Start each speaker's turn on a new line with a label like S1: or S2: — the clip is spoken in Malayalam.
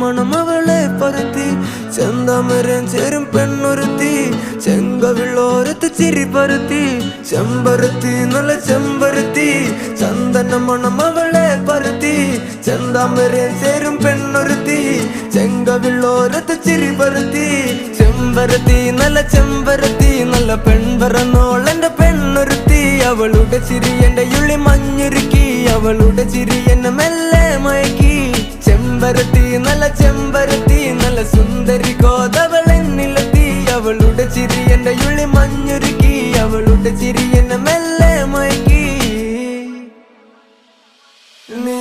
S1: മണം അവളെ പരത്തി ചെന്താമരം ചേരും പെണ്ണൊരുത്തി ചെങ്കവിളോരത്ത് ചിരി പരത്തി ചെമ്പരത്തി നല്ല ചെമ്പരത്തി ചന്ദന മണം അവളെ പരത്തി ചെന്താമരം ചേരും പെണ്ണൊരുത്തി ചെങ്കവിളോരത്ത് ചിരി പരത്തി ചെമ്പരത്തി നല്ല പെൺപറന്നോളെന്റെ പെണ്ണൊരുത്തി അവളുടെ ചിരി എന്റെ ഉള്ളി മഞ്ഞുരുക്കി അവളുടെ ചിരി എന്നെ മെല്ലെ മയക്കി ചെമ്പരത്തി നല്ല സുന്ദരി കോതവളെന്നിലെത്തി അവളുടെ ചിരി എന്റെ ഉള്ളി മഞ്ഞുരുക്കി അവളുടെ ചിരി എന്നെ മെല്ലെ മയക്കി നീ